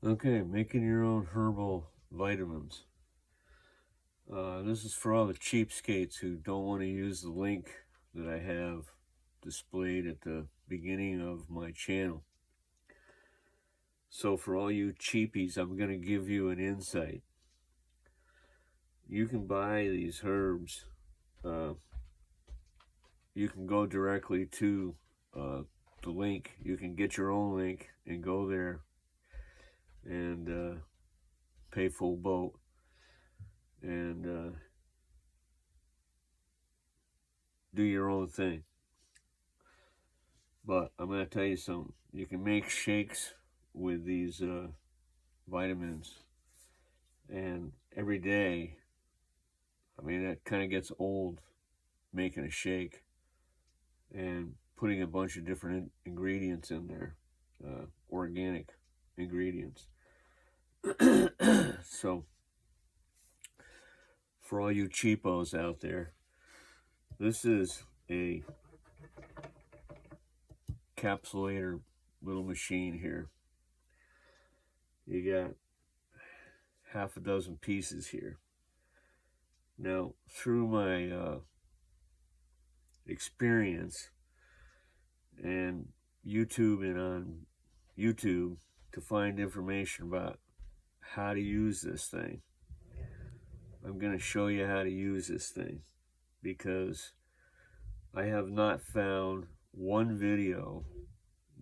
Okay, making your own herbal vitamins. This is for all the cheapskates who don't want to use the link that I have displayed at the beginning of my channel. So for all you cheapies, I'm going to give you an insight. You can buy these herbs. You can go directly to the link. You can get your own link and go there and pay full boat and do your own thing. But I'm going to tell you something. You can make shakes with these vitamins, and every day, I mean, that kind of gets old, making a shake and putting a bunch of different ingredients in there, organic ingredients. So for all you cheapos out there, this is a capsulator little machine here. You got half a dozen pieces here. Now, through my experience and on YouTube to find information about how to use this thing, I'm going to show you how to use this thing, because I have not found one video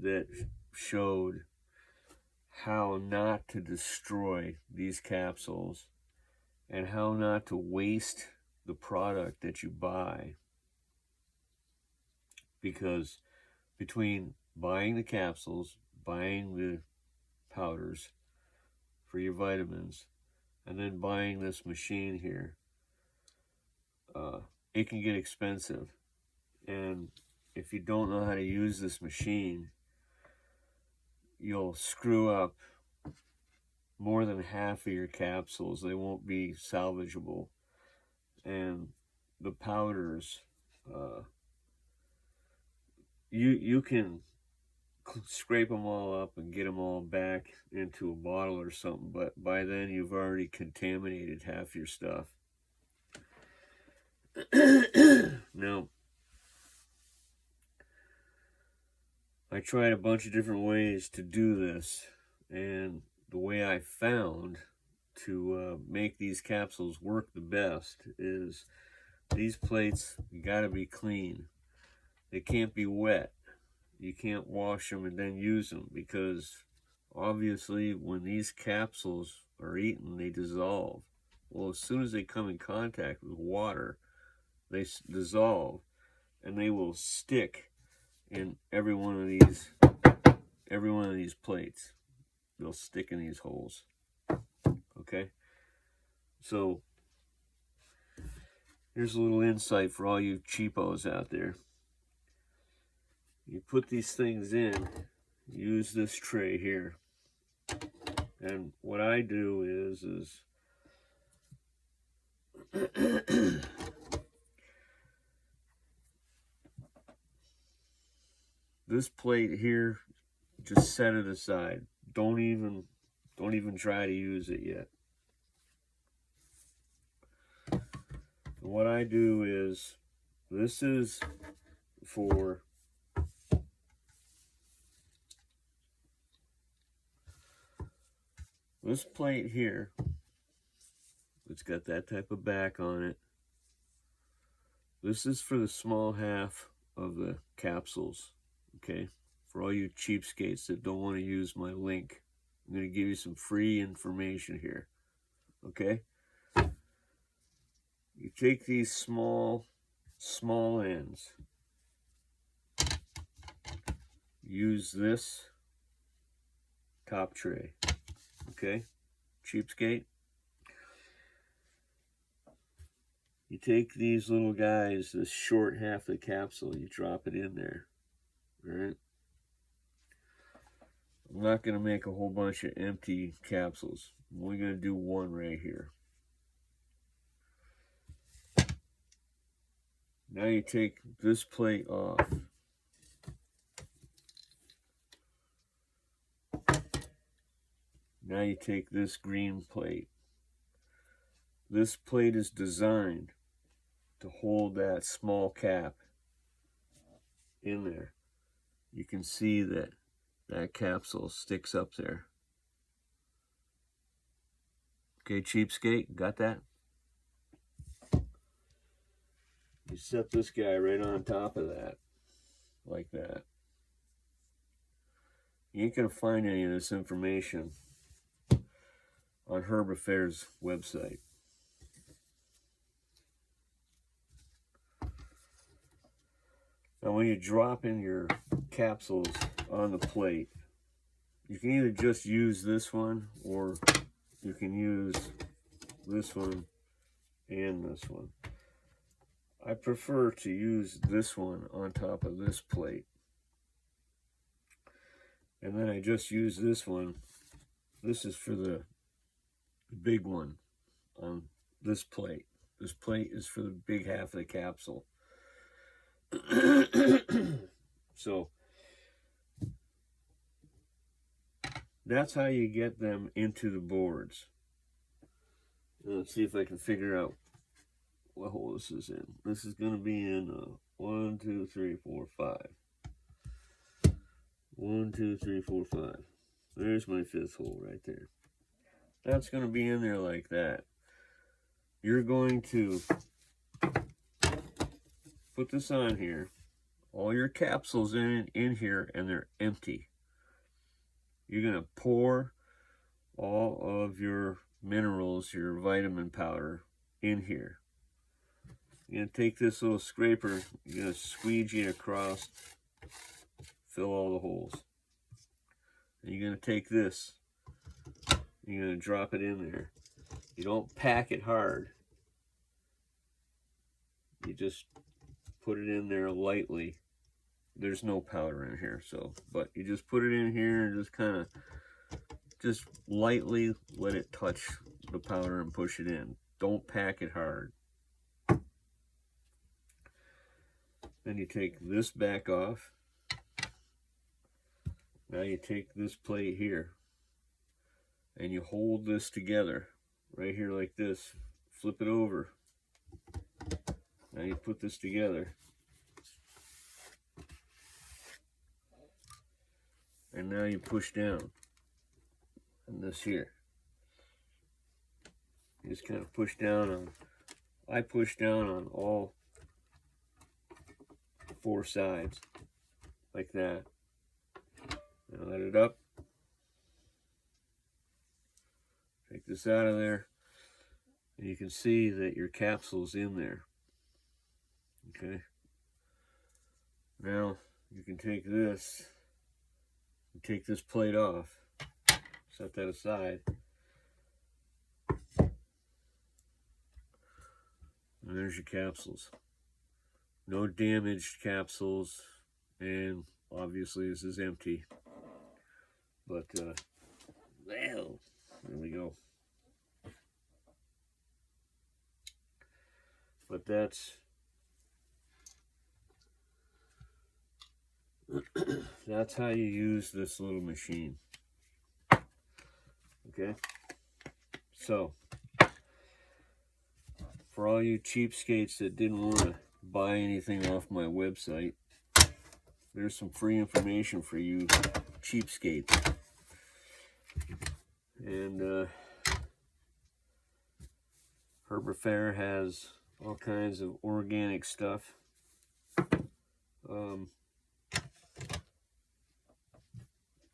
that showed how not to destroy these capsules and how not to waste the product that you buy. Because between buying the capsules, buying the powders for your vitamins, and then buying this machine here, it can get expensive. And if you don't know how to use this machine, you'll screw up more than half of your capsules. They won't be salvageable. And the powders, you can scrape them all up and get them all back into a bottle or something, but by then you've already contaminated half your stuff. Now, I tried a bunch of different ways to do this, and the way I found to make these capsules work the best is these plates gotta be clean. They can't be wet. You can't wash them and then use them, because obviously when these capsules are eaten, they dissolve. Well, as soon as they come in contact with water, they dissolve, and they will stick in every one of these plates. They'll stick in these holes. Okay, so here's a little insight for all you cheapos out there. You put these things in, use this tray here, and what I do is this plate here, just set it aside. Don't even try to use it yet. And what I do is, this is for this plate here. It's got that type of back on it. This is for the small half of the capsules, okay? For all you cheapskates that don't want to use my link, I'm going to give you some free information here, okay? You take these small ends, use this top tray, okay? Cheapskate. You take these little guys, this short half of the capsule, you drop it in there, all right? I'm not going to make a whole bunch of empty capsules. I'm only going to do one right here. Now you take this plate off. Now you take this green plate. This plate is designed to hold that small cap in there. You can see that that capsule sticks up there. Okay, cheapskate, got that? You set this guy right on top of that, like that. You ain't gonna find any of this information on PRcKlPNvSHaljrMETRl's website. Now when you drop in your capsules on the plate, you can either just use this one, or you can use this one and this one. I prefer to use this one on top of this plate. And then I just use this one. This is for the big one on this plate. This plate is for the big half of the capsule. So that's how you get them into the boards. Let's see if I can figure out what hole this is in. This is going to be in 1, 2, 3, 4, 5. 1, 2, 3, 4, 5. There's my 5th hole right there. That's going to be in there like that. You're going to put this on here. All your capsules in here, and they're empty. You're going to pour all of your minerals, your vitamin powder, in here. You're going to take this little scraper, you're going to squeegee it across, fill all the holes. And you're going to take this, you're going to drop it in there. You don't pack it hard. You just put it in there lightly. There's no powder in here, so, but you just put it in here and just kind of, just lightly let it touch the powder and push it in. Don't pack it hard. Then you take this back off. Now you take this plate here and you hold this together right here like this. Flip it over. Now you put this together. And now you push down on this here. You just kind of push down on, I push down on all 4 sides like that. Now let it up. Take this out of there. And you can see that your capsule's in there. Okay. Now you can take this and take this plate off. Set that aside. And there's your capsules. No damaged capsules, and obviously this is empty. But well, there we go. But that's how you use this little machine. Okay, so for all you cheapskates that didn't want to buy anything off my website, there's some free information for you cheapskates. And PRcKlPN has all kinds of organic stuff.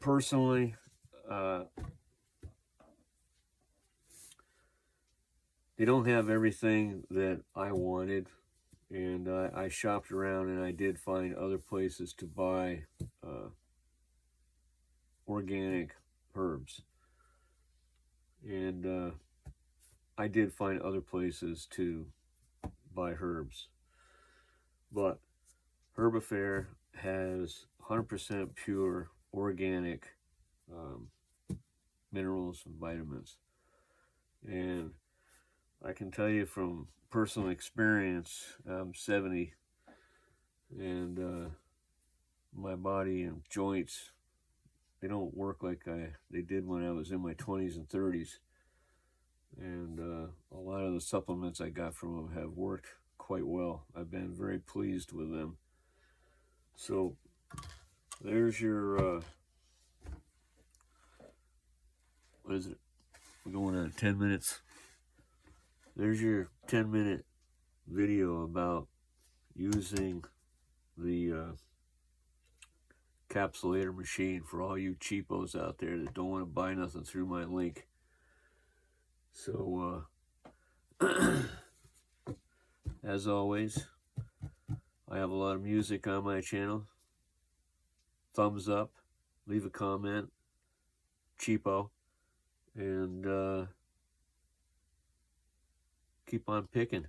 Personally, they don't have everything that I wanted, and I shopped around and I did find other places to buy organic herbs, and I did find other places to buy herbs, but PRcKlPN has 100% pure organic minerals and vitamins. And I can tell you from personal experience, I'm 70, and my body and joints they don't work like they did when I was in my 20s and 30s. And a lot of the supplements I got from them have worked quite well. I've been very pleased with them. So there's your, what is it? We're going on 10 minutes. There's your 10-minute video about using the capsulator machine for all you cheapos out there that don't want to buy nothing through my link. So, as always, I have a lot of music on my channel. Thumbs up, leave a comment, cheapo, and keep on picking.